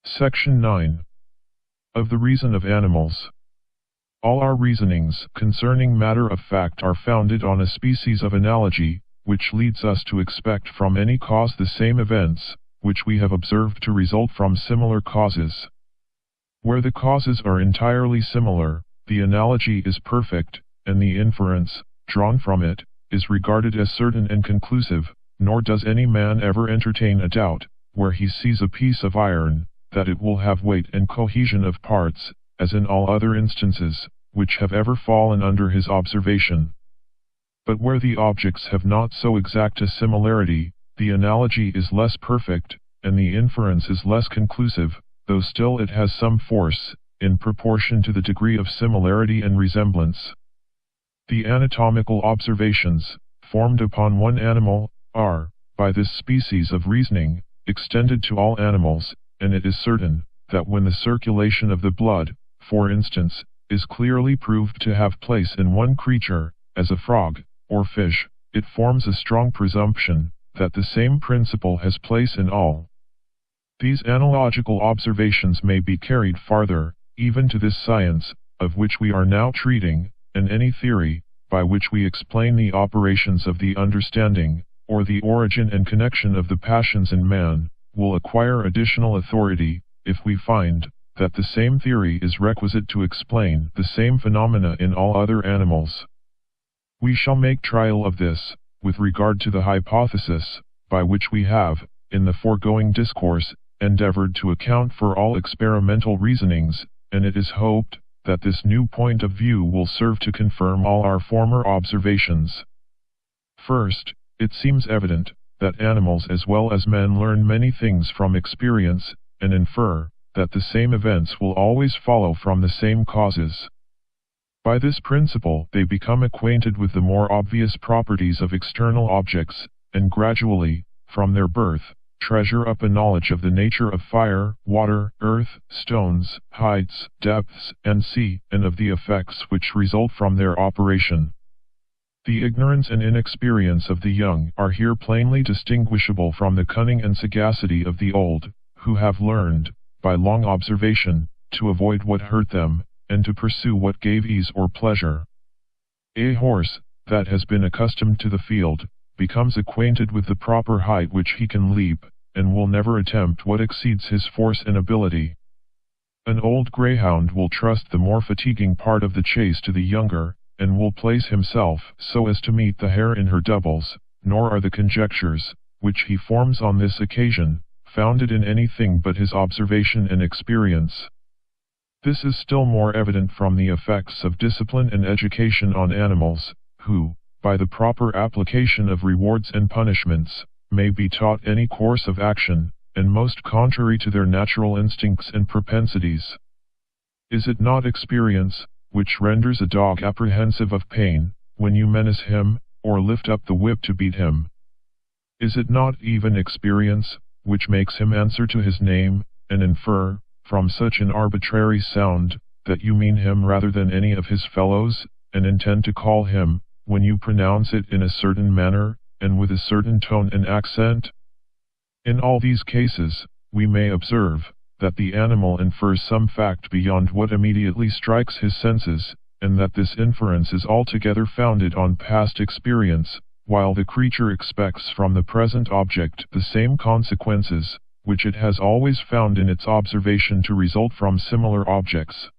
Section 9. Of the reason of animals. All our reasonings concerning matter of fact are founded on a species of analogy, which leads us to expect from any cause the same events, which we have observed to result from similar causes. Where the causes are entirely similar, the analogy is perfect, and the inference, drawn from it, is regarded as certain and conclusive, nor does any man ever entertain a doubt, where he sees a piece of iron, that it will have weight and cohesion of parts, as in all other instances, which have ever fallen under his observation. But where the objects have not so exact a similarity, the analogy is less perfect, and the inference is less conclusive, though still it has some force, in proportion to the degree of similarity and resemblance. The anatomical observations, formed upon one animal, are, by this species of reasoning, extended to all animals, and it is certain, that when the circulation of the blood, for instance, is clearly proved to have place in one creature, as a frog, or fish, it forms a strong presumption, that the same principle has place in all. These analogical observations may be carried farther, even to this science, of which we are now treating, and any theory, by which we explain the operations of the understanding, or the origin and connection of the passions in man, will acquire additional authority, if we find, that the same theory is requisite to explain the same phenomena in all other animals. We shall make trial of this, with regard to the hypothesis, by which we have, in the foregoing discourse, endeavored to account for all experimental reasonings, and it is hoped, that this new point of view will serve to confirm all our former observations. First, it seems evident, that animals as well as men learn many things from experience, and infer, that the same events will always follow from the same causes. By this principle they become acquainted with the more obvious properties of external objects, and gradually, from their birth, treasure up a knowledge of the nature of fire, water, earth, stones, heights, depths, and sea, and of the effects which result from their operation. The ignorance and inexperience of the young are here plainly distinguishable from the cunning and sagacity of the old, who have learned, by long observation, to avoid what hurt them, and to pursue what gave ease or pleasure. A horse, that has been accustomed to the field, becomes acquainted with the proper height which he can leap, and will never attempt what exceeds his force and ability. An old greyhound will trust the more fatiguing part of the chase to the younger, and will place himself so as to meet the hare in her doubles, nor are the conjectures, which he forms on this occasion, founded in anything but his observation and experience. This is still more evident from the effects of discipline and education on animals, who, by the proper application of rewards and punishments, may be taught any course of action, and most contrary to their natural instincts and propensities. Is it not experience, which renders a dog apprehensive of pain, when you menace him, or lift up the whip to beat him? Is it not even experience, which makes him answer to his name, and infer, from such an arbitrary sound, that you mean him rather than any of his fellows, and intend to call him, when you pronounce it in a certain manner, and with a certain tone and accent? In all these cases, we may observe, that the animal infers some fact beyond what immediately strikes his senses, and that this inference is altogether founded on past experience, while the creature expects from the present object the same consequences, which it has always found in its observation to result from similar objects.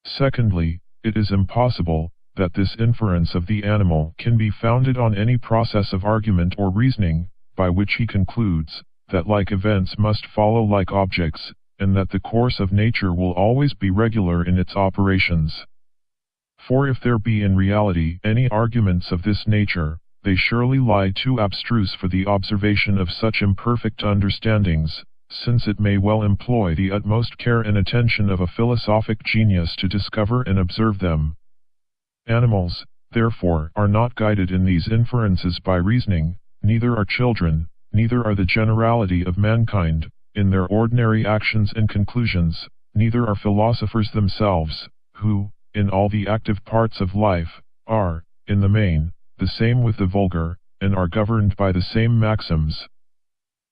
Secondly, it is impossible, that this inference of the animal can be founded on any process of argument or reasoning, by which he concludes, that like events must follow like objects, and that the course of nature will always be regular in its operations. For if there be in reality any arguments of this nature, they surely lie too abstruse for the observation of such imperfect understandings, since it may well employ the utmost care and attention of a philosophic genius to discover and observe them. Animals, therefore, are not guided in these inferences by reasoning, neither are children, neither are the generality of mankind, in their ordinary actions and conclusions, neither are philosophers themselves, who, in all the active parts of life, are, in the main, the same with the vulgar, and are governed by the same maxims.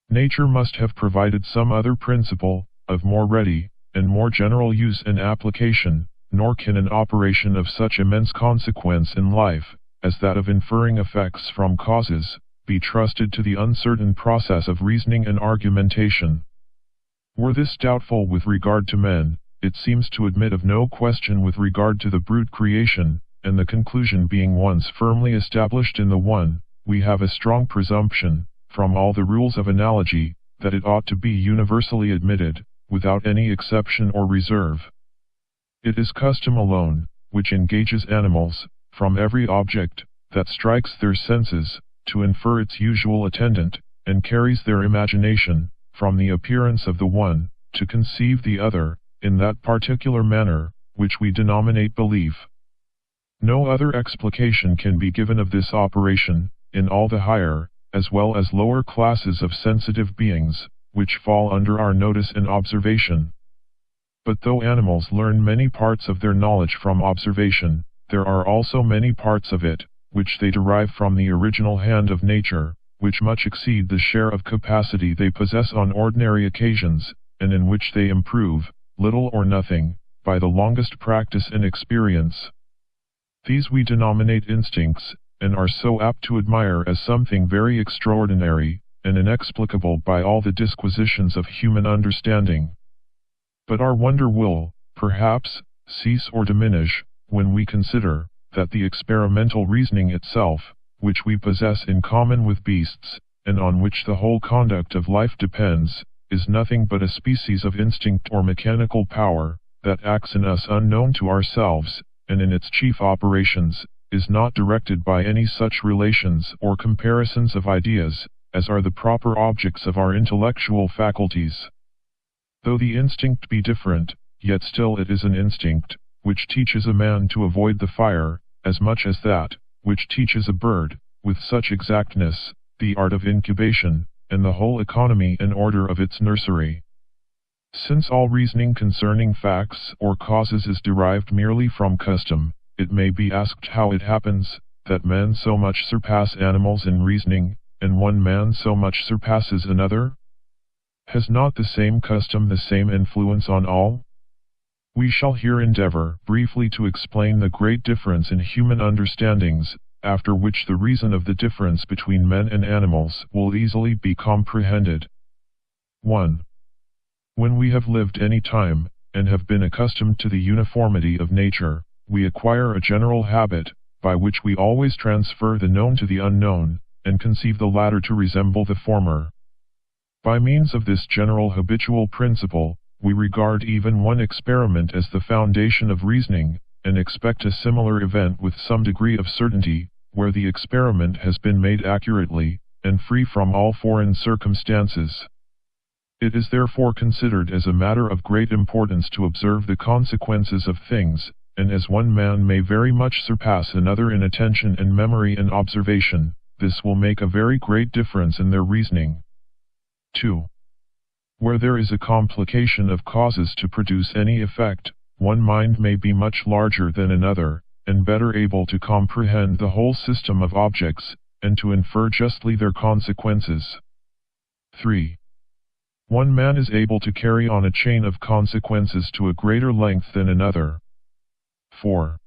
Nature must have provided some other principle, of more ready, and more general use and application, nor can an operation of such immense consequence in life, as that of inferring effects from causes, be trusted to the uncertain process of reasoning and argumentation. Were this doubtful with regard to men, it seems to admit of no question with regard to the brute creation, and the conclusion being once firmly established in the one, we have a strong presumption, from all the rules of analogy, that it ought to be universally admitted, without any exception or reserve. It is custom alone, which engages animals, from every object that strikes their senses, to infer its usual attendant, and carries their imagination, from the appearance of the one, to conceive the other, in that particular manner, which we denominate belief. No other explication can be given of this operation, in all the higher, as well as lower classes of sensitive beings, which fall under our notice and observation. But though animals learn many parts of their knowledge from observation, there are also many parts of it, which they derive from the original hand of nature, which much exceed the share of capacity they possess on ordinary occasions, and in which they improve, little or nothing, by the longest practice and experience. These we denominate instincts, and are so apt to admire as something very extraordinary, and inexplicable by all the disquisitions of human understanding. But our wonder will, perhaps, cease or diminish, when we consider, that the experimental reasoning itself, which we possess in common with beasts, and on which the whole conduct of life depends, is nothing but a species of instinct or mechanical power, that acts in us unknown to ourselves, and in its chief operations, is not directed by any such relations or comparisons of ideas, as are the proper objects of our intellectual faculties. Though the instinct be different, yet still it is an instinct, which teaches a man to avoid the fire, as much as that, which teaches a bird, with such exactness, the art of incubation, and the whole economy and order of its nursery. Since all reasoning concerning facts or causes is derived merely from custom, it may be asked how it happens, that men so much surpass animals in reasoning, and one man so much surpasses another? Has not the same custom the same influence on all? We shall here endeavor briefly to explain the great difference in human understandings, after which the reason of the difference between men and animals will easily be comprehended. 1. When we have lived any time, and have been accustomed to the uniformity of nature, we acquire a general habit, by which we always transfer the known to the unknown, and conceive the latter to resemble the former. By means of this general habitual principle, we regard even one experiment as the foundation of reasoning, and expect a similar event with some degree of certainty, where the experiment has been made accurately, and free from all foreign circumstances. It is therefore considered as a matter of great importance to observe the consequences of things, and as one man may very much surpass another in attention and memory and observation, this will make a very great difference in their reasoning. 2. Where there is a complication of causes to produce any effect, one mind may be much larger than another, and better able to comprehend the whole system of objects, and to infer justly their consequences. 3. One man is able to carry on a chain of consequences to a greater length than another. 4.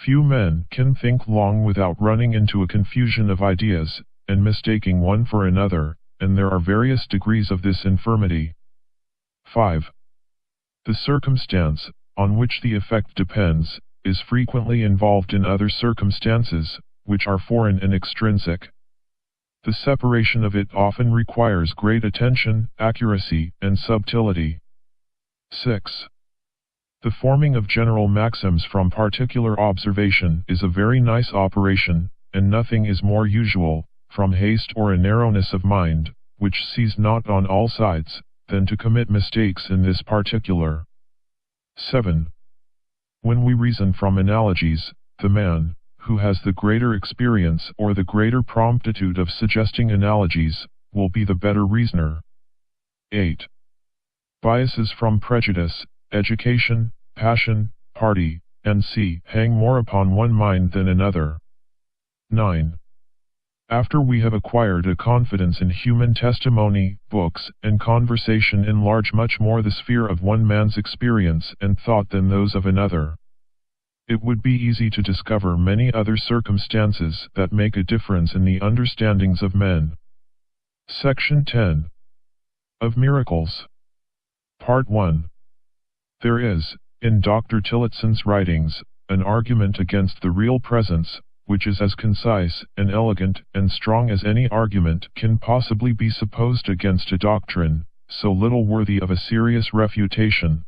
Few men can think long without running into a confusion of ideas, and mistaking one for another, and there are various degrees of this infirmity. 5. The circumstance, on which the effect depends, is frequently involved in other circumstances, which are foreign and extrinsic. The separation of it often requires great attention, accuracy, and subtlety. 6. The forming of general maxims from particular observation is a very nice operation, and nothing is more usual, from haste or a narrowness of mind, which sees not on all sides, than to commit mistakes in this particular. 7. When we reason from analogies, the man, who has the greater experience or the greater promptitude of suggesting analogies, will be the better reasoner. 8. Biases from prejudice, education, passion, party, and hang more upon one mind than another. 9. After we have acquired a confidence in human testimony, books, and conversation enlarge much more the sphere of one man's experience and thought than those of another. It would be easy to discover many other circumstances that make a difference in the understandings of men. Section 10. Of Miracles. Part 1. There is, in Dr. Tillotson's writings, an argument against the real presence, which is as concise and elegant and strong as any argument can possibly be supposed against a doctrine, so little worthy of a serious refutation.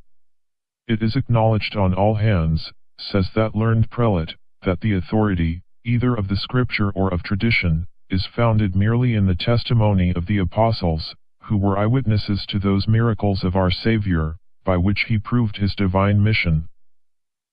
It is acknowledged on all hands, says that learned prelate, that the authority, either of the Scripture or of tradition, is founded merely in the testimony of the apostles, who were eyewitnesses to those miracles of our Savior, by which he proved his divine mission.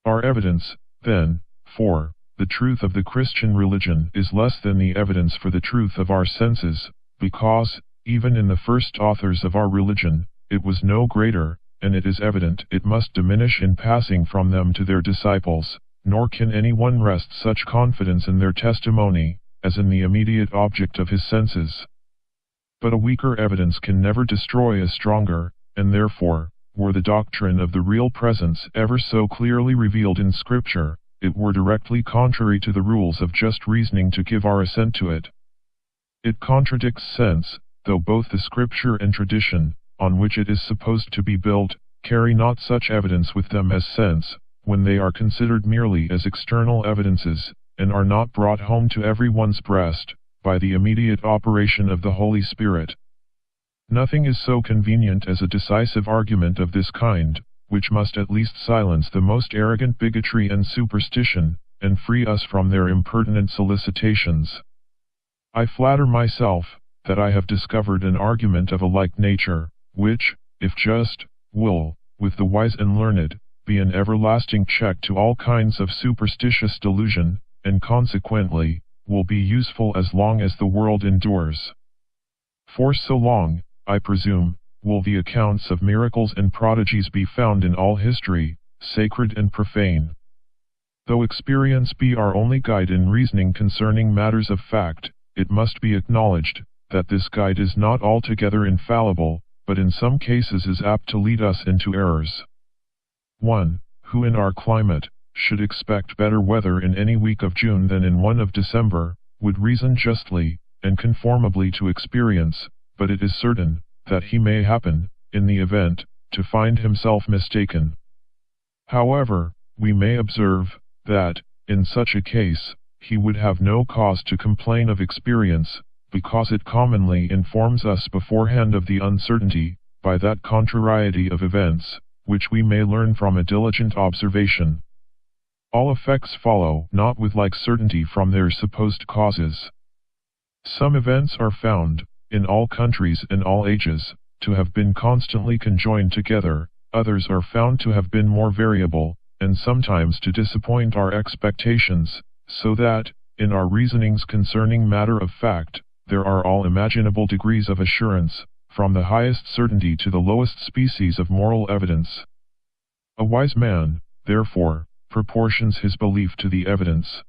Our evidence, then, for the truth of the Christian religion is less than the evidence for the truth of our senses, because, even in the first authors of our religion, it was no greater, and it is evident it must diminish in passing from them to their disciples, nor can anyone rest such confidence in their testimony, as in the immediate object of his senses. But a weaker evidence can never destroy a stronger, and therefore, were the doctrine of the real presence ever so clearly revealed in Scripture, it were directly contrary to the rules of just reasoning to give our assent to it. It contradicts sense, though both the Scripture and tradition, on which it is supposed to be built, carry not such evidence with them as sense, when they are considered merely as external evidences, and are not brought home to every one's breast, by the immediate operation of the Holy Spirit. Nothing is so convenient as a decisive argument of this kind, which must at least silence the most arrogant bigotry and superstition, and free us from their impertinent solicitations. I flatter myself, that I have discovered an argument of a like nature, which, if just, will, with the wise and learned, be an everlasting check to all kinds of superstitious delusion, and consequently, will be useful as long as the world endures. For so long, I presume, will the accounts of miracles and prodigies be found in all history, sacred and profane. Though experience be our only guide in reasoning concerning matters of fact, it must be acknowledged, that this guide is not altogether infallible, but in some cases is apt to lead us into errors. One, who in our climate, should expect better weather in any week of June than in one of December, would reason justly, and conformably to experience, but it is certain, that he may happen, in the event, to find himself mistaken. However, we may observe, that, in such a case, he would have no cause to complain of experience, because it commonly informs us beforehand of the uncertainty, by that contrariety of events, which we may learn from a diligent observation. All effects follow not with like certainty from their supposed causes. Some events are found, in all countries and all ages, to have been constantly conjoined together, others are found to have been more variable, and sometimes to disappoint our expectations, so that, in our reasonings concerning matter of fact, there are all imaginable degrees of assurance, from the highest certainty to the lowest species of moral evidence. A wise man, therefore, proportions his belief to the evidence.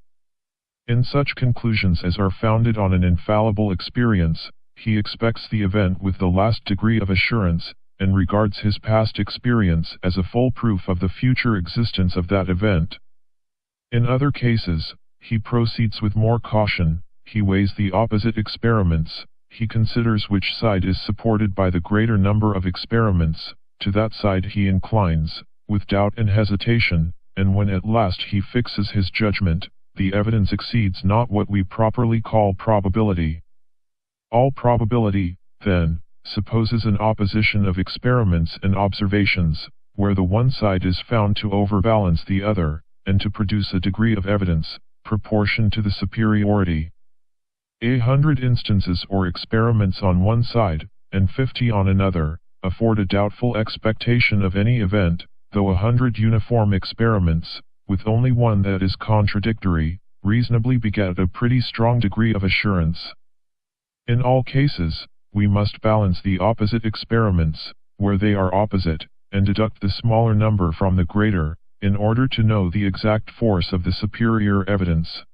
In such conclusions as are founded on an infallible experience, he expects the event with the last degree of assurance, and regards his past experience as a full proof of the future existence of that event. In other cases, he proceeds with more caution, he weighs the opposite experiments, he considers which side is supported by the greater number of experiments, to that side he inclines, with doubt and hesitation, and when at last he fixes his judgment, the evidence exceeds not what we properly call probability. All probability, then, supposes an opposition of experiments and observations, where the one side is found to overbalance the other, and to produce a degree of evidence, proportioned to the superiority. 100 instances or experiments on one side, and 50 on another, afford a doubtful expectation of any event, though 100 uniform experiments, with only one that is contradictory, reasonably beget a pretty strong degree of assurance. In all cases, we must balance the opposite experiments, where they are opposite, and deduct the smaller number from the greater, in order to know the exact force of the superior evidence.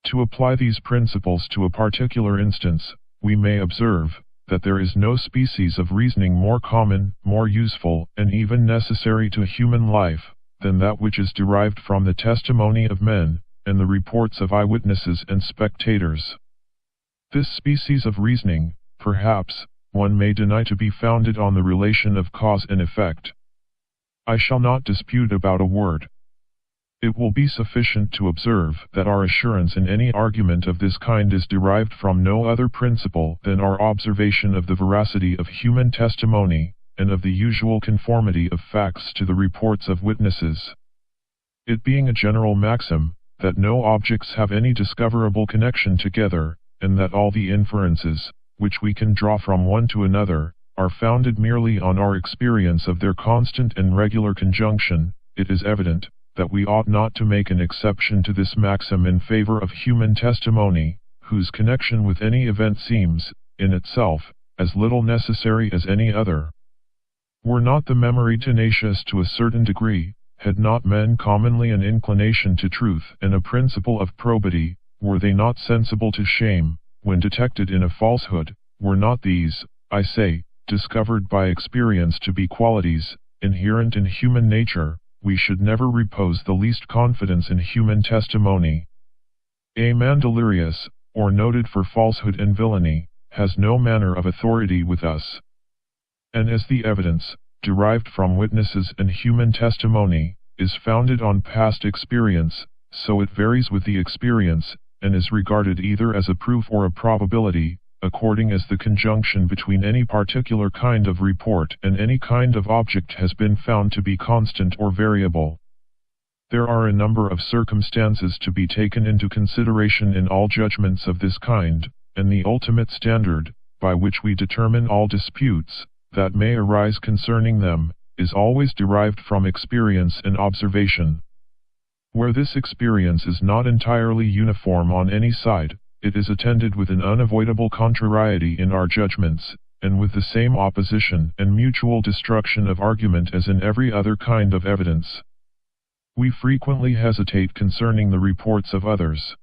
To apply these principles to a particular instance, we may observe that there is no species of reasoning more common, more useful, and even necessary to human life, than that which is derived from the testimony of men, and the reports of eyewitnesses and spectators. This species of reasoning, perhaps, one may deny to be founded on the relation of cause and effect. I shall not dispute about a word. It will be sufficient to observe that our assurance in any argument of this kind is derived from no other principle than our observation of the veracity of human testimony, and of the usual conformity of facts to the reports of witnesses. It being a general maxim, that no objects have any discoverable connection together, and that all the inferences, which we can draw from one to another, are founded merely on our experience of their constant and regular conjunction, it is evident that we ought not to make an exception to this maxim in favor of human testimony, whose connection with any event seems, in itself, as little necessary as any other. Were not the memory tenacious to a certain degree, had not men commonly an inclination to truth and a principle of probity, were they not sensible to shame, when detected in a falsehood, were not these, I say, discovered by experience to be qualities, inherent in human nature, we should never repose the least confidence in human testimony. A man delirious, or noted for falsehood and villainy, has no manner of authority with us. And as the evidence, derived from witnesses and human testimony, is founded on past experience, so it varies with the experience, and is regarded either as a proof or a probability, according as the conjunction between any particular kind of report and any kind of object has been found to be constant or variable. There are a number of circumstances to be taken into consideration in all judgments of this kind, and the ultimate standard, by which we determine all disputes that may arise concerning them, is always derived from experience and observation. Where this experience is not entirely uniform on any side, it is attended with an unavoidable contrariety in our judgments, and with the same opposition and mutual destruction of argument as in every other kind of evidence. We frequently hesitate concerning the reports of others.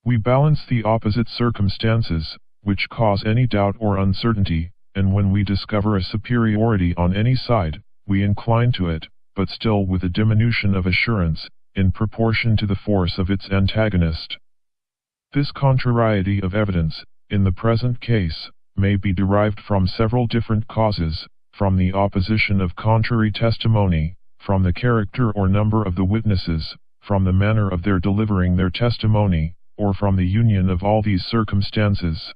We balance the opposite circumstances, which cause any doubt or uncertainty, and when we discover a superiority on any side, we incline to it, but still with a diminution of assurance, in proportion to the force of its antagonist. This contrariety of evidence, in the present case, may be derived from several different causes, from the opposition of contrary testimony, from the character or number of the witnesses, from the manner of their delivering their testimony, or from the union of all these circumstances.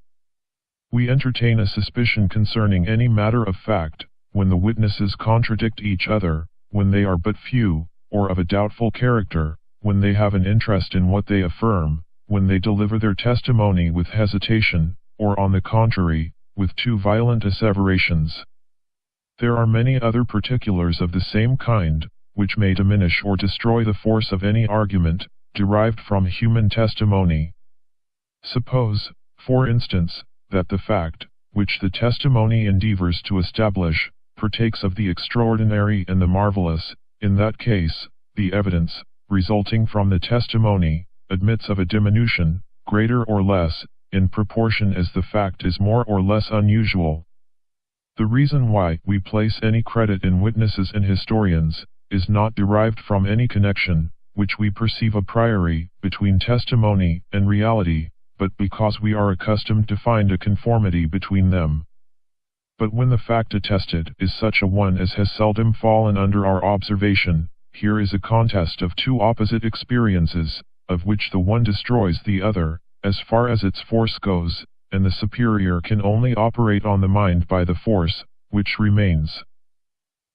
We entertain a suspicion concerning any matter of fact, when the witnesses contradict each other, when they are but few, or of a doubtful character, when they have an interest in what they affirm, when they deliver their testimony with hesitation, or on the contrary, with too violent asseverations. There are many other particulars of the same kind, which may diminish or destroy the force of any argument, derived from human testimony. Suppose, for instance, that the fact, which the testimony endeavors to establish, partakes of the extraordinary and the marvelous. In that case, the evidence, resulting from the testimony, admits of a diminution, greater or less, in proportion as the fact is more or less unusual. The reason why we place any credit in witnesses and historians, is not derived from any connection, which we perceive a priori, between testimony and reality, but because we are accustomed to find a conformity between them. But when the fact attested is such a one as has seldom fallen under our observation, here is a contest of two opposite experiences, of which the one destroys the other, as far as its force goes, and the superior can only operate on the mind by the force, which remains.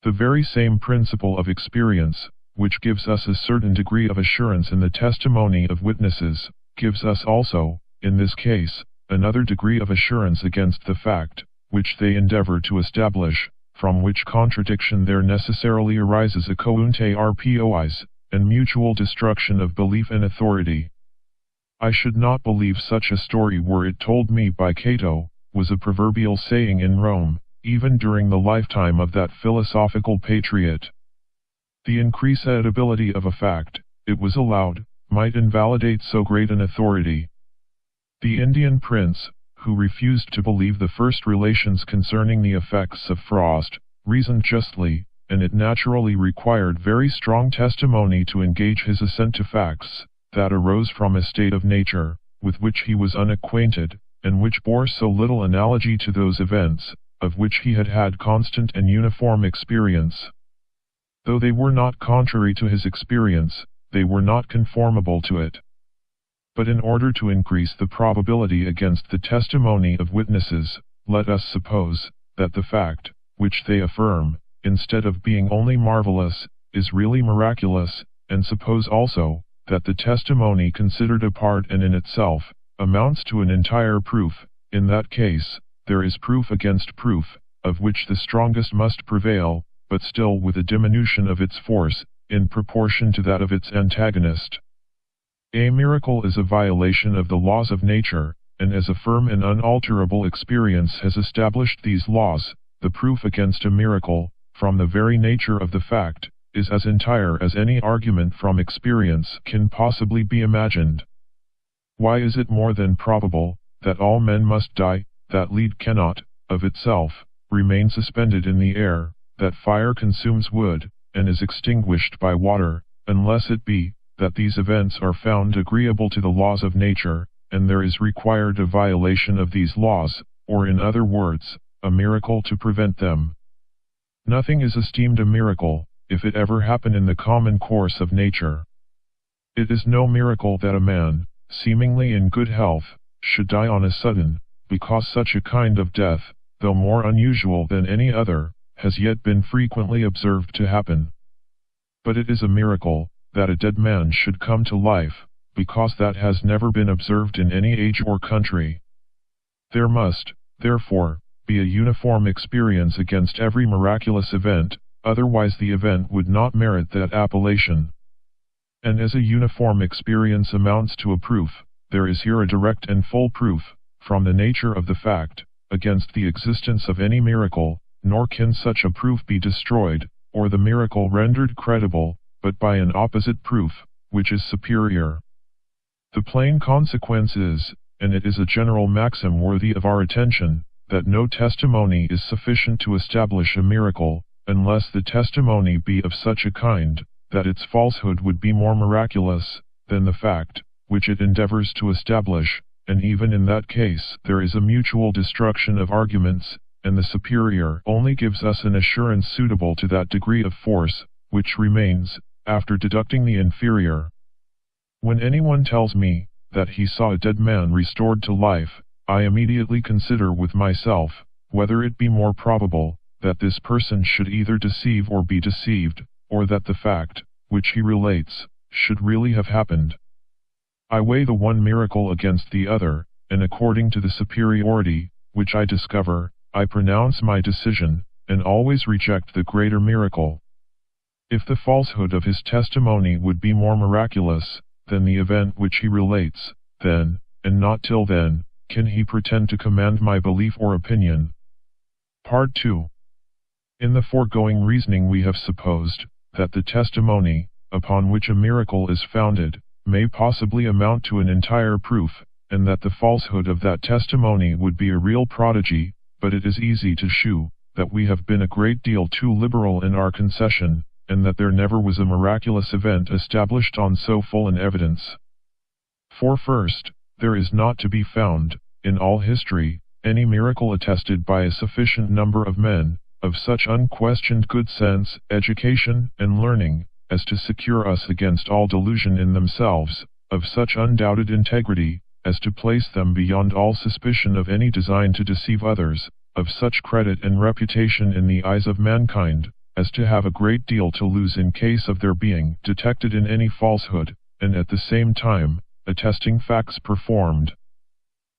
The very same principle of experience, which gives us a certain degree of assurance in the testimony of witnesses, gives us also, in this case, another degree of assurance against the fact, which they endeavor to establish, from which contradiction there necessarily arises a counter rpois, and mutual destruction of belief and authority. I should not believe such a story were it told me by Cato, was a proverbial saying in Rome, even during the lifetime of that philosophical patriot. The increasability of a fact, it was allowed, might invalidate so great an authority. The Indian prince, who refused to believe the first relations concerning the effects of frost, reasoned justly, and it naturally required very strong testimony to engage his assent to facts that arose from a state of nature, with which he was unacquainted, and which bore so little analogy to those events, of which he had had constant and uniform experience. Though they were not contrary to his experience, they were not conformable to it. But in order to increase the probability against the testimony of witnesses, let us suppose that the fact, which they affirm, instead of being only marvelous, is really miraculous, and suppose also that the testimony considered apart and in itself amounts to an entire proof. In that case, there is proof against proof, of which the strongest must prevail, but still with a diminution of its force, in proportion to that of its antagonist. A miracle is a violation of the laws of nature, and as a firm and unalterable experience has established these laws, the proof against a miracle, from the very nature of the fact, is as entire as any argument from experience can possibly be imagined. Why is it more than probable that all men must die, that lead cannot, of itself, remain suspended in the air, that fire consumes wood, and is extinguished by water, unless it be that these events are found agreeable to the laws of nature, and there is required a violation of these laws, or in other words, a miracle to prevent them? Nothing is esteemed a miracle, if it ever happen in the common course of nature. It is no miracle that a man, seemingly in good health, should die on a sudden, because such a kind of death, though more unusual than any other, has yet been frequently observed to happen. But it is a miracle that a dead man should come to life, because that has never been observed in any age or country. There must, therefore, be a uniform experience against every miraculous event, otherwise the event would not merit that appellation. And as a uniform experience amounts to a proof, there is here a direct and full proof, from the nature of the fact, against the existence of any miracle, nor can such a proof be destroyed, or the miracle rendered credible, but by an opposite proof, which is superior. The plain consequence is, and it is a general maxim worthy of our attention, that no testimony is sufficient to establish a miracle, unless the testimony be of such a kind, that its falsehood would be more miraculous than the fact which it endeavors to establish, and even in that case there is a mutual destruction of arguments, and the superior only gives us an assurance suitable to that degree of force, which remains, after deducting the inferior. When anyone tells me that he saw a dead man restored to life, I immediately consider with myself, whether it be more probable that this person should either deceive or be deceived, or that the fact, which he relates, should really have happened. I weigh the one miracle against the other, and according to the superiority which I discover, I pronounce my decision, and always reject the greater miracle. If the falsehood of his testimony would be more miraculous than the event which he relates, then, and not till then, can he pretend to command my belief or opinion. Part 2. In the foregoing reasoning we have supposed that the testimony, upon which a miracle is founded, may possibly amount to an entire proof, and that the falsehood of that testimony would be a real prodigy, but it is easy to shew that we have been a great deal too liberal in our concession, and that there never was a miraculous event established on so full an evidence. For first, there is not to be found, in all history, any miracle attested by a sufficient number of men, of such unquestioned good sense, education, and learning, as to secure us against all delusion in themselves, of such undoubted integrity, as to place them beyond all suspicion of any design to deceive others, of such credit and reputation in the eyes of mankind, as to have a great deal to lose in case of their being detected in any falsehood, and at the same time, attesting facts performed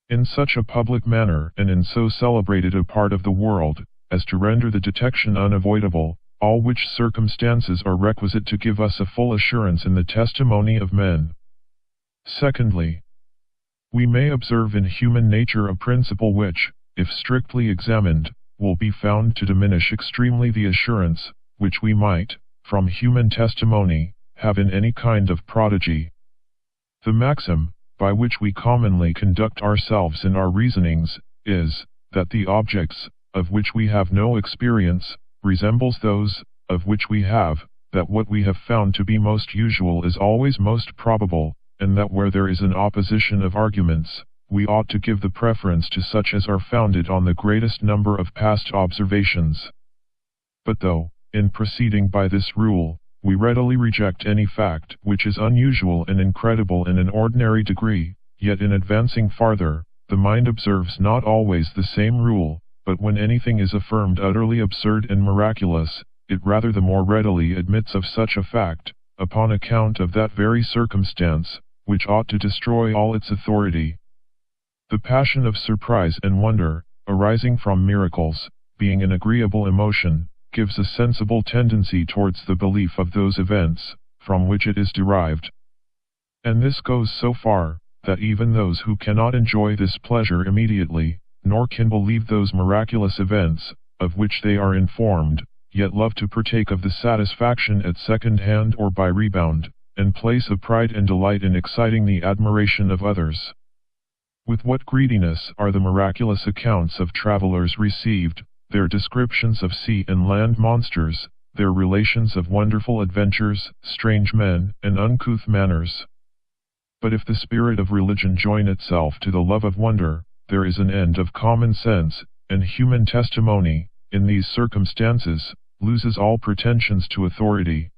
in such a public manner and in so celebrated a part of the world, as to render the detection unavoidable, all which circumstances are requisite to give us a full assurance in the testimony of men. Secondly, we may observe in human nature a principle which, if strictly examined, will be found to diminish extremely the assurance, which we might, from human testimony, have in any kind of prodigy. The maxim, by which we commonly conduct ourselves in our reasonings, is, that the objects, of which we have no experience, resembles those, of which we have, that what we have found to be most usual is always most probable, and that where there is an opposition of arguments, we ought to give the preference to such as are founded on the greatest number of past observations. But though, in proceeding by this rule, we readily reject any fact which is unusual and incredible in an ordinary degree, yet in advancing farther, the mind observes not always the same rule, but when anything is affirmed utterly absurd and miraculous, it rather the more readily admits of such a fact, upon account of that very circumstance, which ought to destroy all its authority. The passion of surprise and wonder, arising from miracles, being an agreeable emotion, gives a sensible tendency towards the belief of those events, from which it is derived. And this goes so far, that even those who cannot enjoy this pleasure immediately, nor can believe those miraculous events, of which they are informed, yet love to partake of the satisfaction at second hand or by rebound, and place a pride and delight in exciting the admiration of others. With what greediness are the miraculous accounts of travelers received, their descriptions of sea and land monsters, their relations of wonderful adventures, strange men, and uncouth manners. But if the spirit of religion join itself to the love of wonder, there is an end of common sense, and human testimony, in these circumstances, loses all pretensions to authority.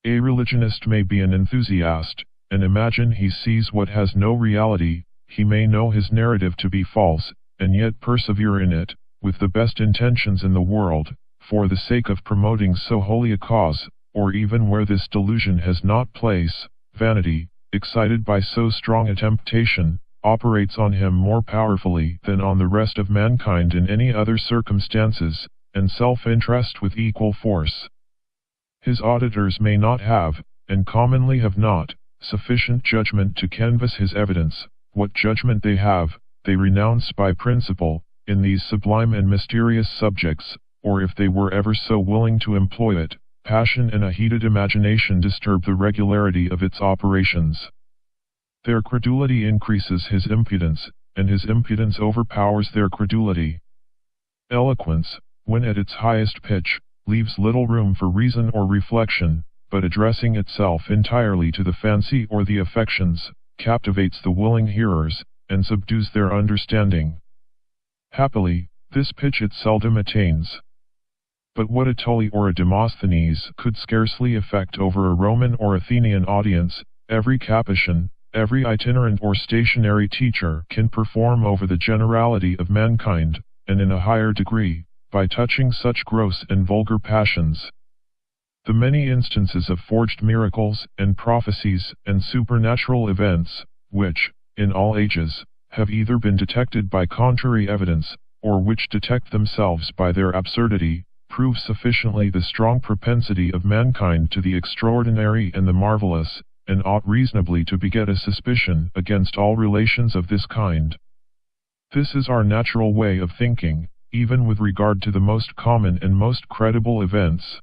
A religionist may be an enthusiast, and imagine he sees what has no reality, he may know his narrative to be false, and yet persevere in it, with the best intentions in the world, for the sake of promoting so holy a cause, or even where this delusion has not place, vanity, excited by so strong a temptation, operates on him more powerfully than on the rest of mankind in any other circumstances, and self-interest with equal force. His auditors may not have, and commonly have not, sufficient judgment to canvass his evidence. What judgment they have, they renounce by principle, in these sublime and mysterious subjects, or if they were ever so willing to employ it, passion and a heated imagination disturb the regularity of its operations. Their credulity increases his impudence, and his impudence overpowers their credulity. Eloquence, when at its highest pitch, leaves little room for reason or reflection, but addressing itself entirely to the fancy or the affections, captivates the willing hearers, and subdues their understanding. Happily, this pitch it seldom attains. But what a Tully or a Demosthenes could scarcely effect over a Roman or Athenian audience, every Capetian, every itinerant or stationary teacher can perform over the generality of mankind, and in a higher degree, by touching such gross and vulgar passions. The many instances of forged miracles, and prophecies, and supernatural events, which, in all ages, have either been detected by contrary evidence, or which detect themselves by their absurdity, prove sufficiently the strong propensity of mankind to the extraordinary and the marvelous, and ought reasonably to beget a suspicion against all relations of this kind. This is our natural way of thinking, even with regard to the most common and most credible events.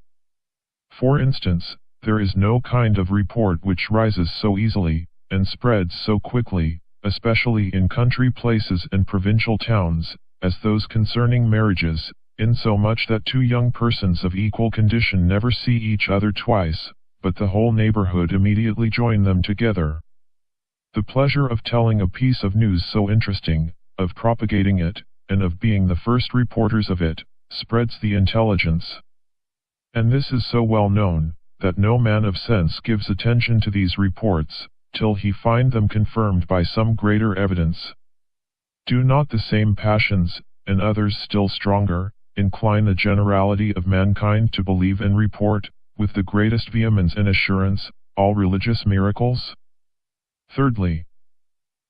For instance, there is no kind of report which rises so easily, and spreads so quickly, especially in country places and provincial towns, as those concerning marriages, insomuch that two young persons of equal condition never see each other twice, but the whole neighborhood immediately join them together. The pleasure of telling a piece of news so interesting, of propagating it, and of being the first reporters of it, spreads the intelligence. And this is so well known, that no man of sense gives attention to these reports, till he find them confirmed by some greater evidence. Do not the same passions, and others still stronger, incline the generality of mankind to believe and report, with the greatest vehemence and assurance, all religious miracles? Thirdly,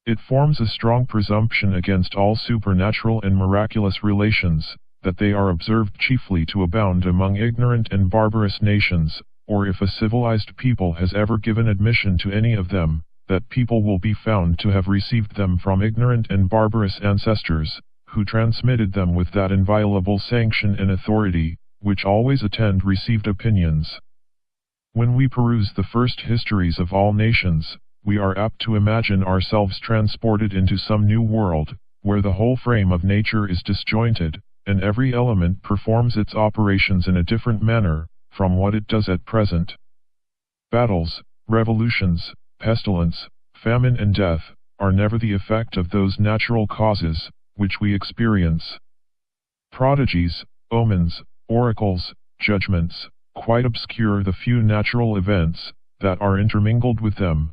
it forms a strong presumption against all supernatural and miraculous relations, that they are observed chiefly to abound among ignorant and barbarous nations, or if a civilized people has ever given admission to any of them, that people will be found to have received them from ignorant and barbarous ancestors, who transmitted them with that inviolable sanction and authority, which always attend received opinions. When we peruse the first histories of all nations, we are apt to imagine ourselves transported into some new world, where the whole frame of nature is disjointed, and every element performs its operations in a different manner from what it does at present. Battles, revolutions, pestilence, famine and death, are never the effect of those natural causes which we experience. Prodigies, omens, oracles, judgments, quite obscure the few natural events that are intermingled with them.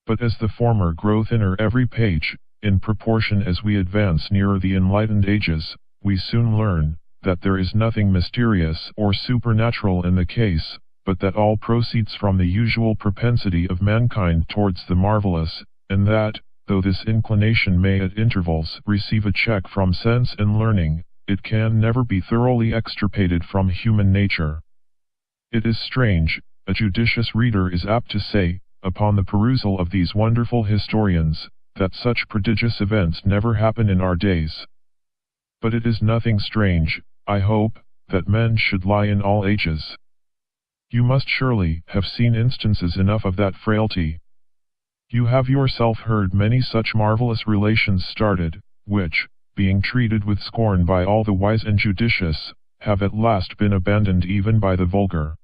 But as the former grow thinner every page, in proportion as we advance nearer the enlightened ages, we soon learn that there is nothing mysterious or supernatural in the case, but that all proceeds from the usual propensity of mankind towards the marvelous, and that, though this inclination may at intervals receive a check from sense and learning, it can never be thoroughly extirpated from human nature. It is strange, a judicious reader is apt to say, upon the perusal of these wonderful historians, that such prodigious events never happen in our days. But it is nothing strange, I hope, that men should lie in all ages. You must surely have seen instances enough of that frailty. You have yourself heard many such marvelous relations started, which, being treated with scorn by all the wise and judicious, have at last been abandoned even by the vulgar.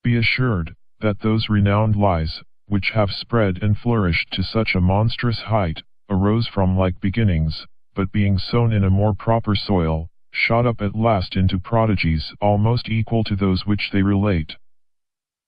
Be assured, that those renowned lies, which have spread and flourished to such a monstrous height, arose from like beginnings, but being sown in a more proper soil, shot up at last into prodigies almost equal to those which they relate.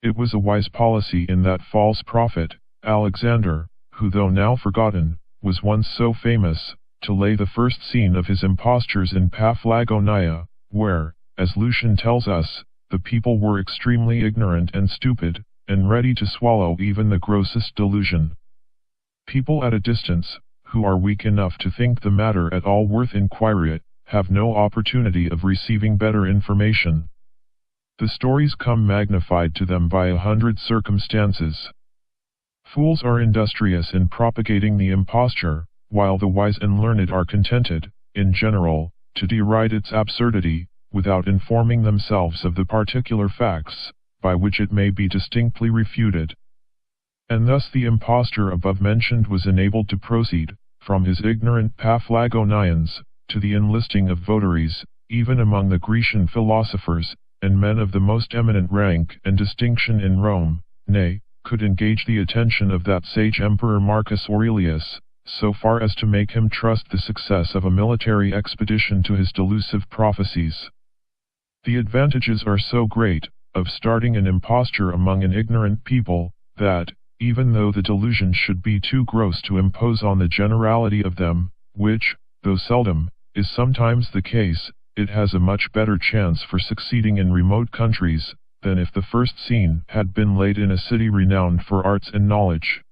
It was a wise policy in that false prophet, Alexander, who though now forgotten, was once so famous, to lay the first scene of his impostures in Paphlagonia, where, as Lucian tells us, the people were extremely ignorant and stupid, and ready to swallow even the grossest delusion. People at a distance, who are weak enough to think the matter at all worth inquiry, have no opportunity of receiving better information. The stories come magnified to them by 100 circumstances. Fools are industrious in propagating the imposture, while the wise and learned are contented, in general, to deride its absurdity, without informing themselves of the particular facts, by which it may be distinctly refuted. And thus the impostor above mentioned was enabled to proceed, from his ignorant Paphlagonians, to the enlisting of votaries, even among the Grecian philosophers, and men of the most eminent rank and distinction in Rome, nay, could engage the attention of that sage Emperor Marcus Aurelius, so far as to make him trust the success of a military expedition to his delusive prophecies. The advantages are so great, of starting an imposture among an ignorant people, that, even though the delusion should be too gross to impose on the generality of them, which, though seldom, is sometimes the case, it has a much better chance for succeeding in remote countries, than if the first scene had been laid in a city renowned for arts and knowledge.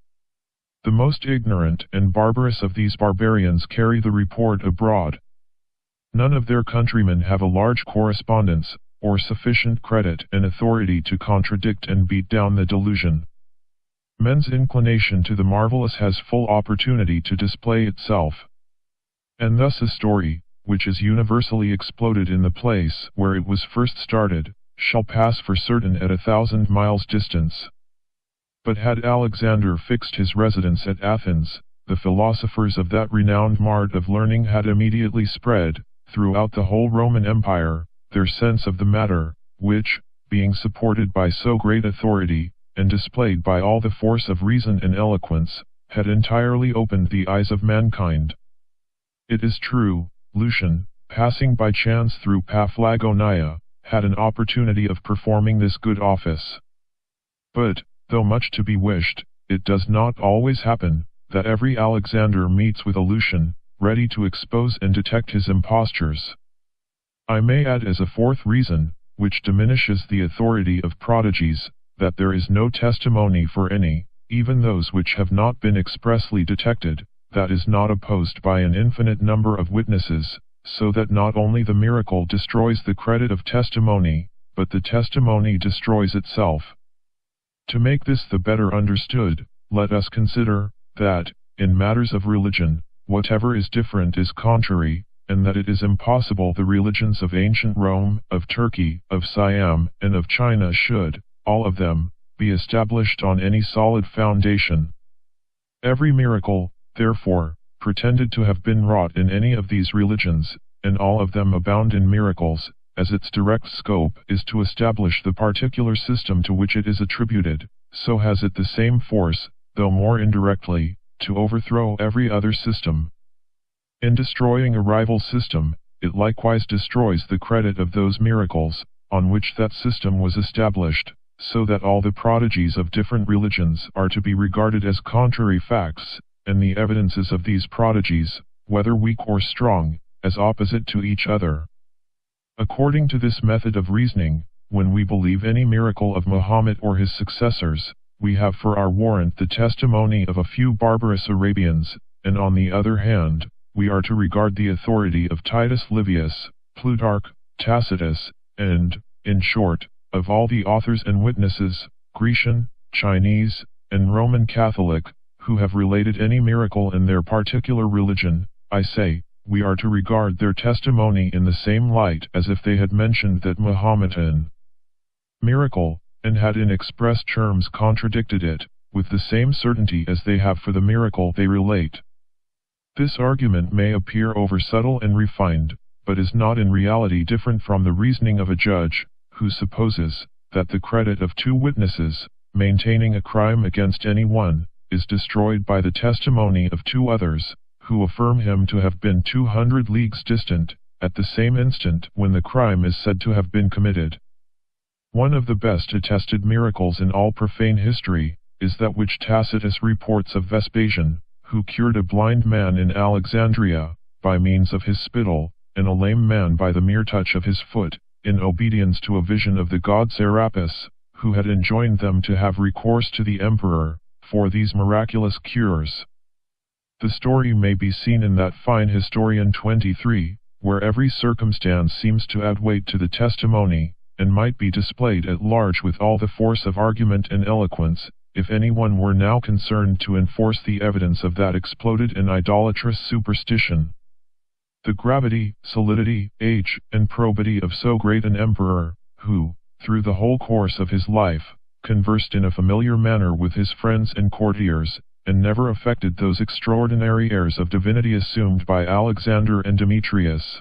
The most ignorant and barbarous of these barbarians carry the report abroad. None of their countrymen have a large correspondence, or sufficient credit and authority to contradict and beat down the delusion. Men's inclination to the marvelous has full opportunity to display itself. And thus a story, which is universally exploded in the place where it was first started, shall pass for certain at 1,000 miles distance. But had Alexander fixed his residence at Athens, the philosophers of that renowned mart of learning had immediately spread, throughout the whole Roman Empire, their sense of the matter, which, being supported by so great authority, and displayed by all the force of reason and eloquence, had entirely opened the eyes of mankind. It is true, Lucian, passing by chance through Paphlagonia, had an opportunity of performing this good office. But, though much to be wished, it does not always happen, that every Alexander meets with a Lucian, ready to expose and detect his impostures. I may add as a fourth reason, which diminishes the authority of prodigies, that there is no testimony for any, even those which have not been expressly detected, that is not opposed by an infinite number of witnesses, so that not only the miracle destroys the credit of testimony, but the testimony destroys itself. To make this the better understood, let us consider, that, in matters of religion, whatever is different is contrary, and that it is impossible the religions of ancient Rome, of Turkey, of Siam, and of China should, all of them, be established on any solid foundation, Every miracle, therefore, pretended to have been wrought in any of these religions, and all of them abound in miracles, as its direct scope is to establish the particular system to which it is attributed, so has it the same force, though more indirectly, to overthrow every other system. In destroying a rival system, it likewise destroys the credit of those miracles, on which that system was established, so that all the prodigies of different religions are to be regarded as contrary facts, and the evidences of these prodigies, whether weak or strong, as opposite to each other. According to this method of reasoning, when we believe any miracle of Muhammad or his successors, we have for our warrant the testimony of a few barbarous Arabians, and on the other hand, we are to regard the authority of Titus Livius, Plutarch, Tacitus, and, in short, of all the authors and witnesses, Grecian, Chinese, and Roman Catholic, who have related any miracle in their particular religion. I say, we are to regard their testimony in the same light as if they had mentioned that Mohammedan miracle, and had in express terms contradicted it, with the same certainty as they have for the miracle they relate. This argument may appear over subtle and refined, but is not in reality different from the reasoning of a judge, who supposes that the credit of two witnesses, maintaining a crime against any one, is destroyed by the testimony of two others, who affirm him to have been 200 leagues distant, at the same instant when the crime is said to have been committed. One of the best attested miracles in all profane history, is that which Tacitus reports of Vespasian, who cured a blind man in Alexandria, by means of his spittle, and a lame man by the mere touch of his foot, in obedience to a vision of the god Serapis, who had enjoined them to have recourse to the emperor, for these miraculous cures. The story may be seen in that fine Historian 23, where every circumstance seems to add weight to the testimony, and might be displayed at large with all the force of argument and eloquence, if anyone were now concerned to enforce the evidence of that exploded and idolatrous superstition. The gravity, solidity, age, and probity of so great an emperor, who, through the whole course of his life, conversed in a familiar manner with his friends and courtiers, and never affected those extraordinary airs of divinity assumed by Alexander and Demetrius.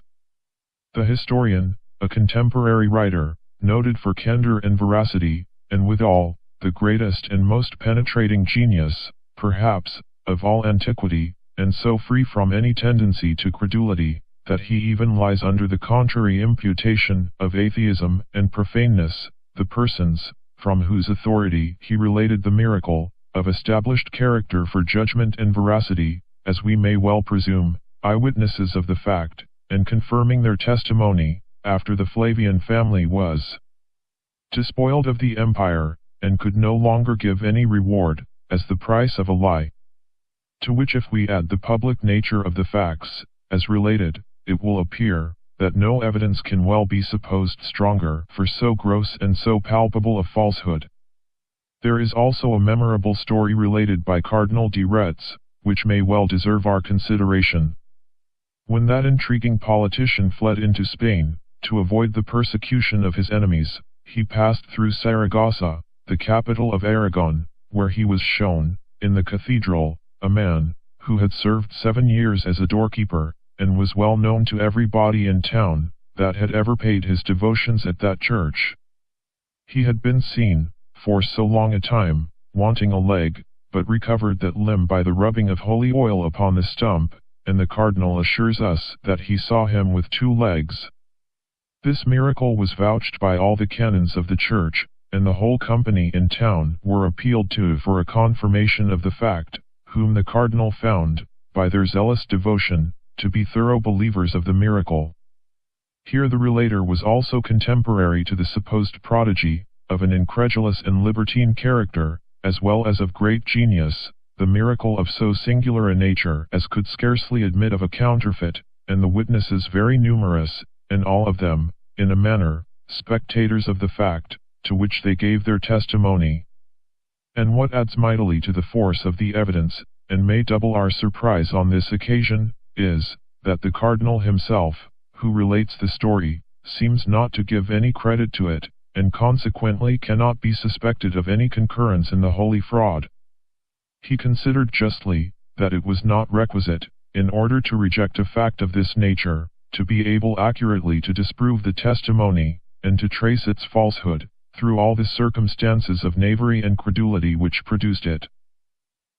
The historian, a contemporary writer, noted for candor and veracity, and withal, the greatest and most penetrating genius, perhaps, of all antiquity, and so free from any tendency to credulity, that he even lies under the contrary imputation of atheism and profaneness, the persons, from whose authority he related the miracle, of established character for judgment and veracity, as we may well presume, eyewitnesses of the fact, and confirming their testimony, after the Flavian family was despoiled of the empire, and could no longer give any reward, as the price of a lie. To which if we add the public nature of the facts, as related, it will appear, that no evidence can well be supposed stronger for so gross and so palpable a falsehood. There is also a memorable story related by Cardinal de Retz, which may well deserve our consideration. When that intriguing politician fled into Spain, to avoid the persecution of his enemies, he passed through Saragossa, the capital of Aragon, where he was shown, in the cathedral, a man, who had served 7 years as a doorkeeper, and was well known to everybody in town, that had ever paid his devotions at that church. He had been seen, for so long a time, wanting a leg, but recovered that limb by the rubbing of holy oil upon the stump, and the cardinal assures us that he saw him with 2 legs. This miracle was vouched by all the canons of the church, and the whole company in town were appealed to for a confirmation of the fact, whom the cardinal found, by their zealous devotion, to be thorough believers of the miracle. Here the relator was also contemporary to the supposed prodigy, of an incredulous and libertine character, as well as of great genius, the miracle of so singular a nature as could scarcely admit of a counterfeit, and the witnesses very numerous, and all of them, in a manner, spectators of the fact, to which they gave their testimony. And what adds mightily to the force of the evidence, and may double our surprise on this occasion, is, that the cardinal himself, who relates the story, seems not to give any credit to it, and consequently cannot be suspected of any concurrence in the holy fraud. He considered justly, that it was not requisite, in order to reject a fact of this nature, to be able accurately to disprove the testimony, and to trace its falsehood, through all the circumstances of knavery and credulity which produced it.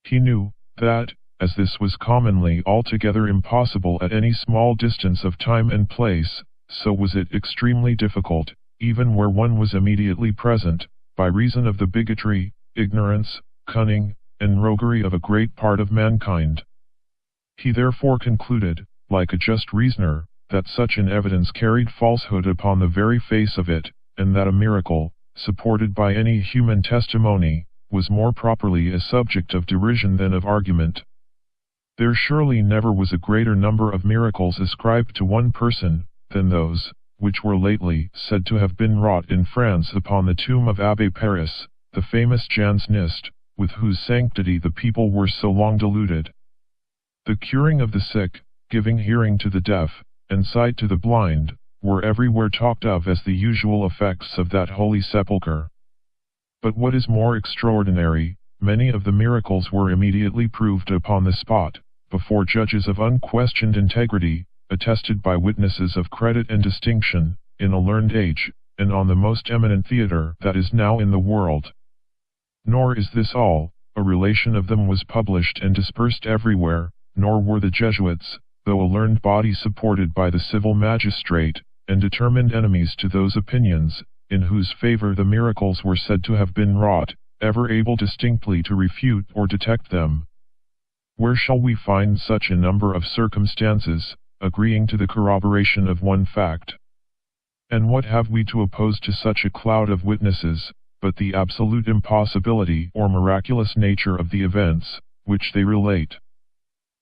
He knew, that, as this was commonly altogether impossible at any small distance of time and place, so was it extremely difficult, even where one was immediately present, by reason of the bigotry, ignorance, cunning, and roguery of a great part of mankind. He therefore concluded, like a just reasoner, that such an evidence carried falsehood upon the very face of it, and that a miracle, supported by any human testimony, was more properly a subject of derision than of argument. There surely never was a greater number of miracles ascribed to one person, than those, which were lately said to have been wrought in France upon the tomb of Abbé Paris, the famous Jansenist, with whose sanctity the people were so long deluded. The curing of the sick, giving hearing to the deaf, and sight to the blind, were everywhere talked of as the usual effects of that holy sepulchre. But what is more extraordinary, many of the miracles were immediately proved upon the spot, before judges of unquestioned integrity, attested by witnesses of credit and distinction, in a learned age, and on the most eminent theatre that is now in the world. Nor is this all, a relation of them was published and dispersed everywhere, nor were the Jesuits, though a learned body supported by the civil magistrate, and determined enemies to those opinions, in whose favor the miracles were said to have been wrought, ever able distinctly to refute or detect them. Where shall we find such a number of circumstances, agreeing to the corroboration of one fact? And what have we to oppose to such a cloud of witnesses, but the absolute impossibility or miraculous nature of the events, which they relate?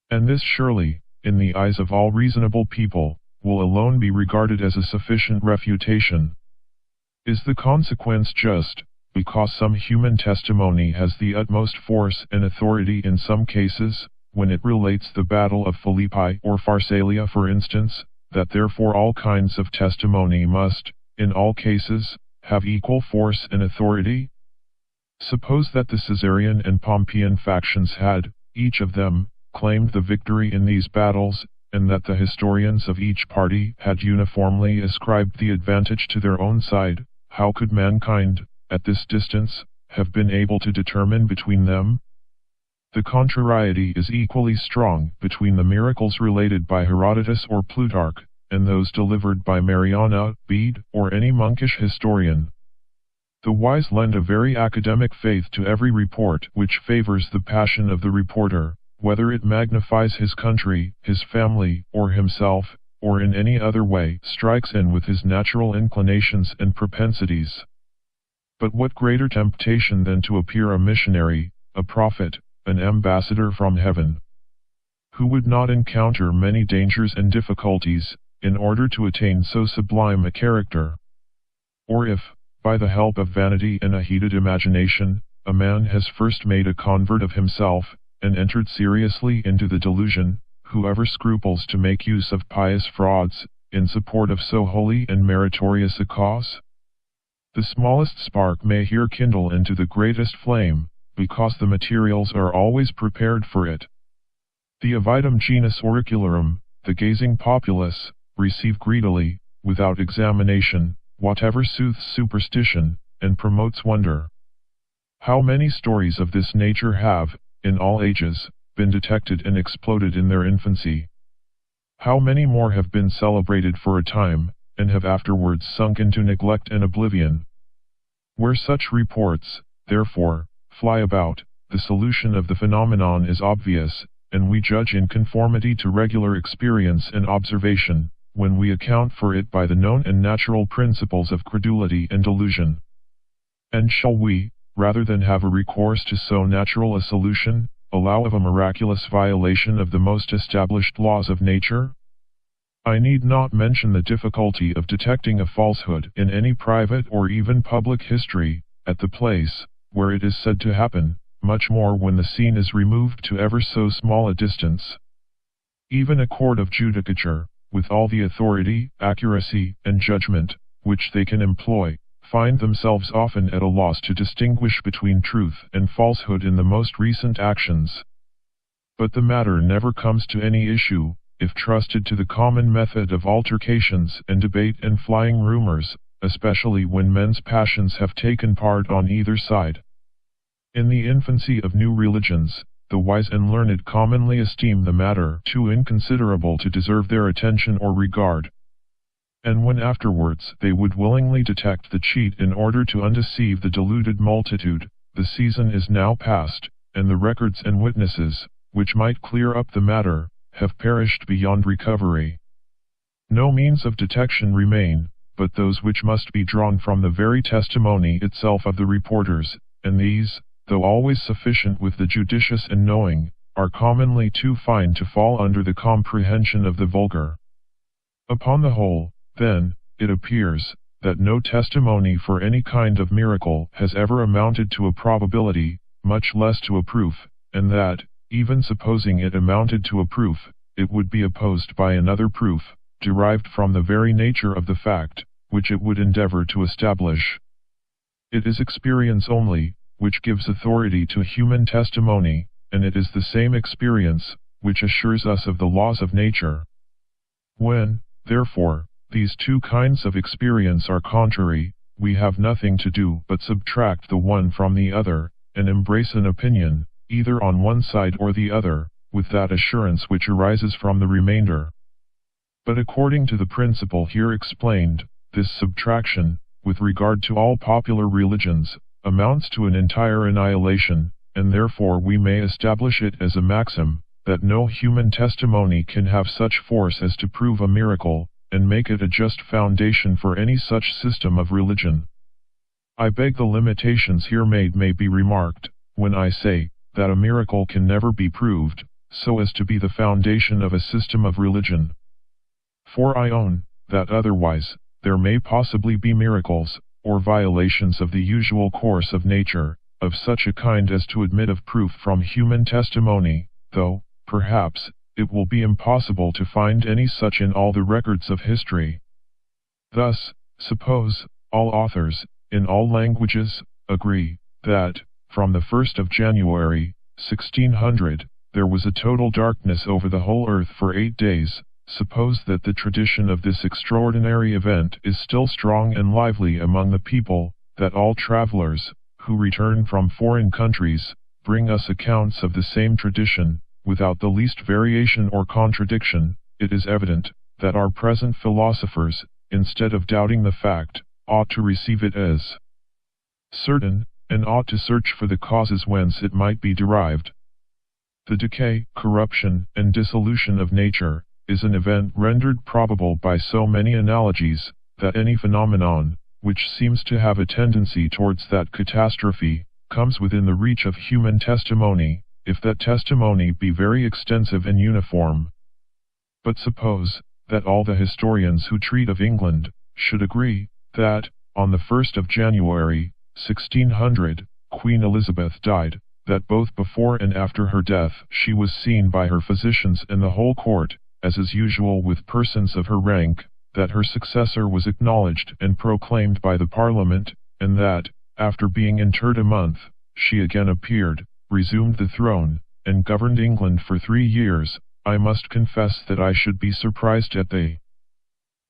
And this surely, in the eyes of all reasonable people, will alone be regarded as a sufficient refutation. Is the consequence just, because some human testimony has the utmost force and authority in some cases, when it relates the battle of Philippi or Pharsalia for instance, that therefore all kinds of testimony must, in all cases, have equal force and authority? Suppose that the Caesarian and Pompeian factions had, each of them, claimed the victory in these battles, and that the historians of each party had uniformly ascribed the advantage to their own side, how could mankind, at this distance, have been able to determine between them? The contrariety is equally strong between the miracles related by Herodotus or Plutarch, and those delivered by Mariana, Bede, or any monkish historian. The wise lend a very academic faith to every report which favors the passion of the reporter, whether it magnifies his country, his family, or himself, or in any other way strikes in with his natural inclinations and propensities. But what greater temptation than to appear a missionary, a prophet, an ambassador from heaven? Who would not encounter many dangers and difficulties, in order to attain so sublime a character? Or if, by the help of vanity and a heated imagination, a man has first made a convert of himself, and entered seriously into the delusion, whoever scruples to make use of pious frauds, in support of so holy and meritorious a cause? The smallest spark may here kindle into the greatest flame, because the materials are always prepared for it. The avidum genus auricularum, the gazing populace, receive greedily, without examination, whatever soothes superstition, and promotes wonder. How many stories of this nature have, in all ages, been detected and exploded in their infancy? How many more have been celebrated for a time, and have afterwards sunk into neglect and oblivion? Where such reports, therefore, fly about, the solution of the phenomenon is obvious, and we judge in conformity to regular experience and observation, when we account for it by the known and natural principles of credulity and delusion. And shall we, rather than have a recourse to so natural a solution, allow of a miraculous violation of the most established laws of nature? I need not mention the difficulty of detecting a falsehood in any private or even public history, at the place where it is said to happen, much more when the scene is removed to ever so small a distance. Even a court of judicature, with all the authority, accuracy, and judgment, which they can employ, find themselves often at a loss to distinguish between truth and falsehood in the most recent actions. But the matter never comes to any issue, if trusted to the common method of altercations and debate and flying rumors, especially when men's passions have taken part on either side. In the infancy of new religions, the wise and learned commonly esteem the matter too inconsiderable to deserve their attention or regard. And when afterwards they would willingly detect the cheat in order to undeceive the deluded multitude, the season is now past, and the records and witnesses, which might clear up the matter, have perished beyond recovery. No means of detection remain, but those which must be drawn from the very testimony itself of the reporters, and these, though always sufficient with the judicious and knowing, are commonly too fine to fall under the comprehension of the vulgar. Upon the whole, then, it appears, that no testimony for any kind of miracle has ever amounted to a probability, much less to a proof, and that, even supposing it amounted to a proof, it would be opposed by another proof, derived from the very nature of the fact, which it would endeavor to establish. It is experience only, which gives authority to human testimony, and it is the same experience, which assures us of the laws of nature. When, therefore, these two kinds of experience are contrary, we have nothing to do but subtract the one from the other, and embrace an opinion, either on one side or the other, with that assurance which arises from the remainder. But according to the principle here explained, this subtraction, with regard to all popular religions, amounts to an entire annihilation, and therefore we may establish it as a maxim, that no human testimony can have such force as to prove a miracle, and make it a just foundation for any such system of religion. I beg the limitations here made may be remarked, when I say, that a miracle can never be proved, so as to be the foundation of a system of religion. For I own, that otherwise, there may possibly be miracles, or violations of the usual course of nature, of such a kind as to admit of proof from human testimony, though, perhaps, it will be impossible to find any such in all the records of history. Thus, suppose, all authors, in all languages, agree, that, from the 1st of January, 1600, there was a total darkness over the whole earth for 8 days, suppose that the tradition of this extraordinary event is still strong and lively among the people, that all travelers, who return from foreign countries, bring us accounts of the same tradition, without the least variation or contradiction, it is evident, that our present philosophers, instead of doubting the fact, ought to receive it as certain, and ought to search for the causes whence it might be derived. The decay, corruption, and dissolution of nature, is an event rendered probable by so many analogies, that any phenomenon, which seems to have a tendency towards that catastrophe, comes within the reach of human testimony, if that testimony be very extensive and uniform. But suppose, that all the historians who treat of England, should agree, that, on the 1st of January, 1600, Queen Elizabeth died, that both before and after her death she was seen by her physicians and the whole court, as is usual with persons of her rank, that her successor was acknowledged and proclaimed by the Parliament, and that, after being interred a month, she again appeared, resumed the throne, and governed England for 3 years, I must confess that I should be surprised at the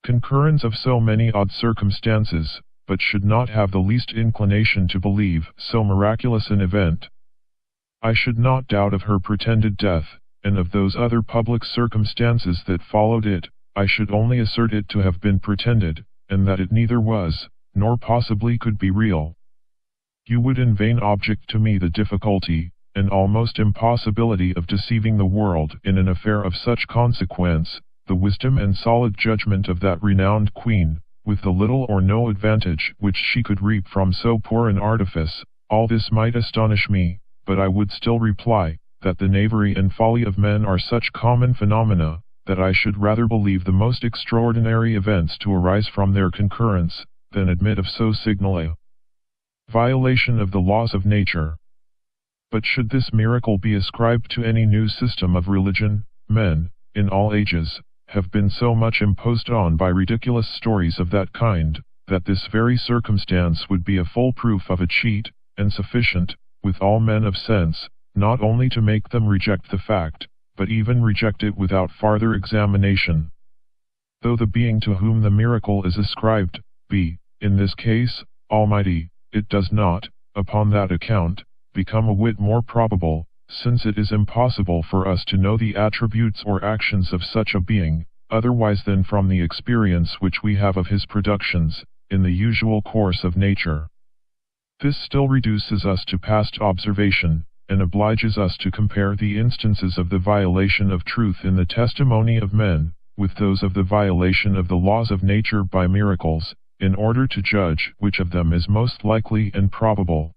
concurrence of so many odd circumstances, but should not have the least inclination to believe so miraculous an event. I should not doubt of her pretended death, and of those other public circumstances that followed it, I should only assert it to have been pretended, and that it neither was, nor possibly could be real. You would in vain object to me the difficulty, and almost impossibility of deceiving the world in an affair of such consequence, the wisdom and solid judgment of that renowned queen, with the little or no advantage which she could reap from so poor an artifice, all this might astonish me, but I would still reply, that the knavery and folly of men are such common phenomena, that I should rather believe the most extraordinary events to arise from their concurrence, than admit of so signal a violation of the laws of nature. But should this miracle be ascribed to any new system of religion, men, in all ages, have been so much imposed on by ridiculous stories of that kind, that this very circumstance would be a full proof of a cheat, and sufficient, with all men of sense, not only to make them reject the fact, but even reject it without farther examination. Though the being to whom the miracle is ascribed, be, in this case, Almighty, it does not, upon that account, become a whit more probable, since it is impossible for us to know the attributes or actions of such a being, otherwise than from the experience which we have of his productions, in the usual course of nature. This still reduces us to past observation, and obliges us to compare the instances of the violation of truth in the testimony of men, with those of the violation of the laws of nature by miracles, in order to judge which of them is most likely and probable.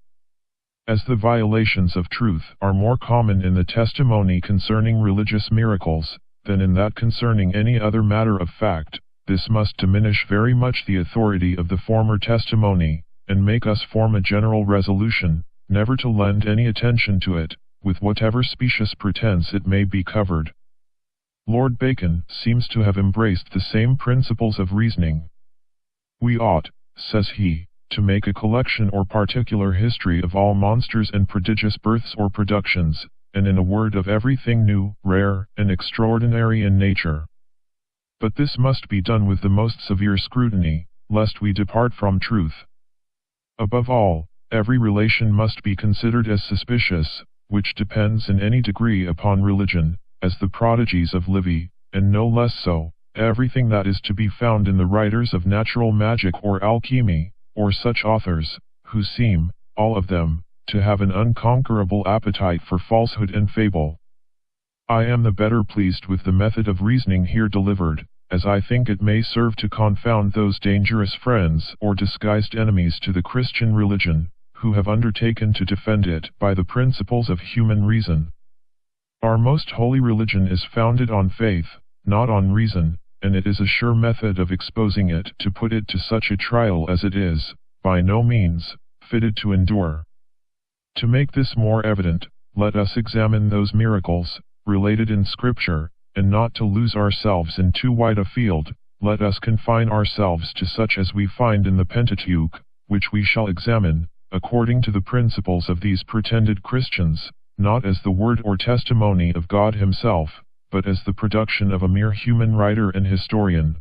As the violations of truth are more common in the testimony concerning religious miracles, than in that concerning any other matter of fact, this must diminish very much the authority of the former testimony, and make us form a general resolution, never to lend any attention to it, with whatever specious pretense it may be covered. Lord Bacon seems to have embraced the same principles of reasoning. We ought, says he, to make a collection or particular history of all monsters and prodigious births or productions, and in a word of everything new, rare, and extraordinary in nature. But this must be done with the most severe scrutiny, lest we depart from truth. Above all, every relation must be considered as suspicious, which depends in any degree upon religion, as the prodigies of Livy, and no less so, everything that is to be found in the writers of natural magic or alchemy, or such authors, who seem, all of them, to have an unconquerable appetite for falsehood and fable. I am the better pleased with the method of reasoning here delivered, as I think it may serve to confound those dangerous friends or disguised enemies to the Christian religion, who have undertaken to defend it by the principles of human reason. Our most holy religion is founded on faith, not on reason, and it is a sure method of exposing it to put it to such a trial as it is, by no means, fitted to endure. To make this more evident, let us examine those miracles, related in Scripture, and not to lose ourselves in too wide a field, let us confine ourselves to such as we find in the Pentateuch, which we shall examine, according to the principles of these pretended Christians, not as the word or testimony of God himself, but as the production of a mere human writer and historian.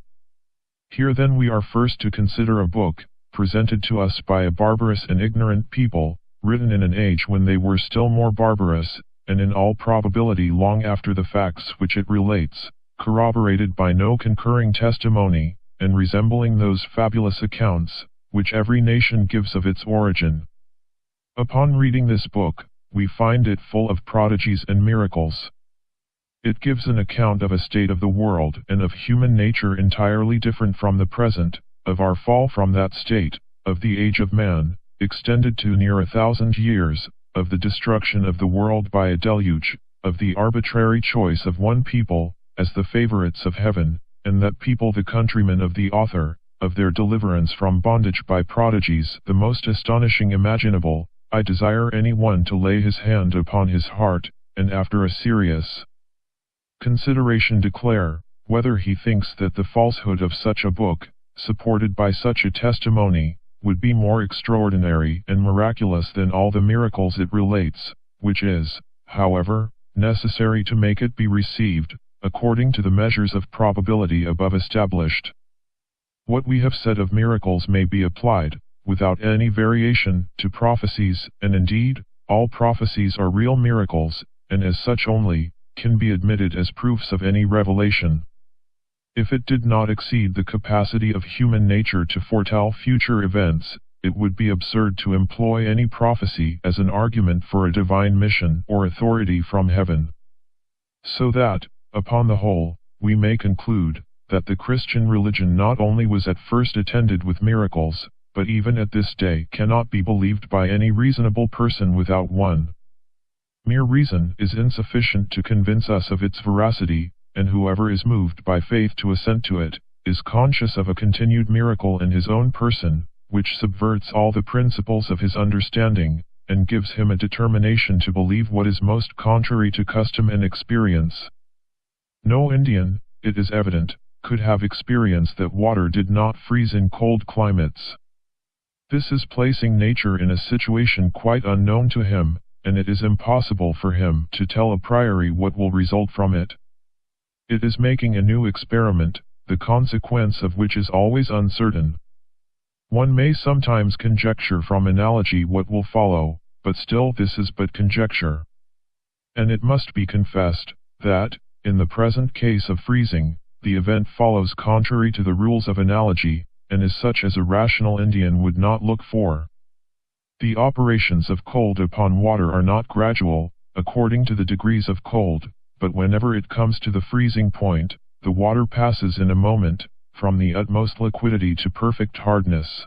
Here then we are first to consider a book, presented to us by a barbarous and ignorant people, written in an age when they were still more barbarous, and in all probability long after the facts which it relates, corroborated by no concurring testimony, and resembling those fabulous accounts, which every nation gives of its origin. Upon reading this book, we find it full of prodigies and miracles. It gives an account of a state of the world and of human nature entirely different from the present, of our fall from that state, of the age of man, extended to near 1,000 years, of the destruction of the world by a deluge, of the arbitrary choice of one people, as the favorites of heaven, and that people the countrymen of the author, of their deliverance from bondage by prodigies the most astonishing imaginable. I desire any one to lay his hand upon his heart, and after a serious consideration declare, whether he thinks that the falsehood of such a book, supported by such a testimony, would be more extraordinary and miraculous than all the miracles it relates, which is, however, necessary to make it be received, according to the measures of probability above established. What we have said of miracles may be applied, without any variation, to prophecies, and indeed, all prophecies are real miracles, and as such only, can be admitted as proofs of any revelation. If it did not exceed the capacity of human nature to foretell future events, it would be absurd to employ any prophecy as an argument for a divine mission or authority from heaven. So that, upon the whole, we may conclude, that the Christian religion not only was at first attended with miracles, but even at this day cannot be believed by any reasonable person without one. Mere reason is insufficient to convince us of its veracity, and whoever is moved by faith to assent to it, is conscious of a continued miracle in his own person, which subverts all the principles of his understanding, and gives him a determination to believe what is most contrary to custom and experience. No Indian, it is evident, could have experienced that water did not freeze in cold climates. This is placing nature in a situation quite unknown to him, and it is impossible for him to tell a priori what will result from it. It is making a new experiment, the consequence of which is always uncertain. One may sometimes conjecture from analogy what will follow, but still this is but conjecture. And it must be confessed, that, in the present case of freezing, the event follows contrary to the rules of analogy, and is such as a rational Indian would not look for. The operations of cold upon water are not gradual, according to the degrees of cold, but whenever it comes to the freezing point, the water passes in a moment, from the utmost liquidity to perfect hardness.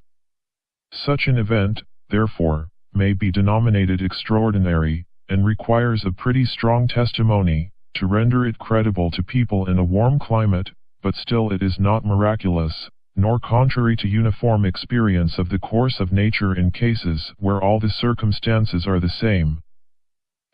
Such an event, therefore, may be denominated extraordinary, and requires a pretty strong testimony, to render it credible to people in a warm climate, but still it is not miraculous, nor contrary to uniform experience of the course of nature in cases where all the circumstances are the same.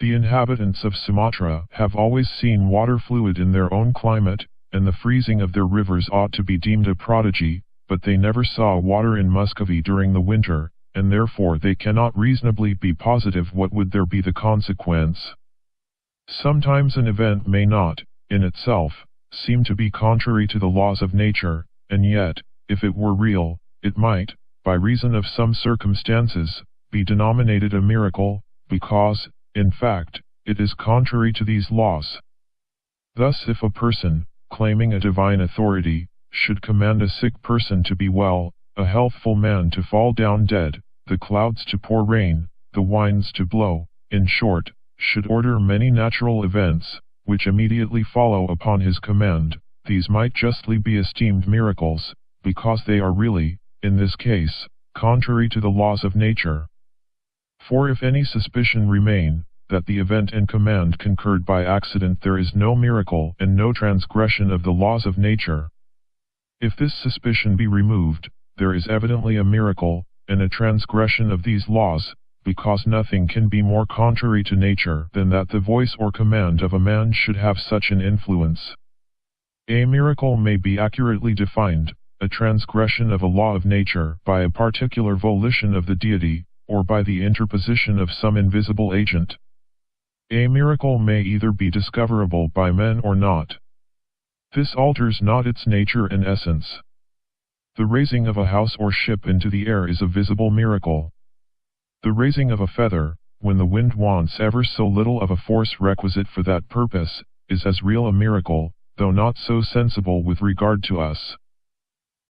The inhabitants of Sumatra have always seen water fluid in their own climate, and the freezing of their rivers ought to be deemed a prodigy, but they never saw water in Muscovy during the winter, and therefore they cannot reasonably be positive what would there be the consequence. Sometimes an event may not, in itself, seem to be contrary to the laws of nature, and yet, if it were real, it might, by reason of some circumstances, be denominated a miracle, because, in fact, it is contrary to these laws. Thus if a person, claiming a divine authority, should command a sick person to be well, a healthful man to fall down dead, the clouds to pour rain, the winds to blow, in short, should order many natural events, which immediately follow upon his command, these might justly be esteemed miracles, because they are really, in this case, contrary to the laws of nature. For if any suspicion remain, that the event and command concurred by accident, there is no miracle and no transgression of the laws of nature. If this suspicion be removed, there is evidently a miracle, and a transgression of these laws, because nothing can be more contrary to nature than that the voice or command of a man should have such an influence. A miracle may be accurately defined, a transgression of a law of nature by a particular volition of the deity, or by the interposition of some invisible agent. A miracle may either be discoverable by men or not. This alters not its nature and essence. The raising of a house or ship into the air is a visible miracle. The raising of a feather, when the wind wants ever so little of a force requisite for that purpose, is as real a miracle, though not so sensible with regard to us.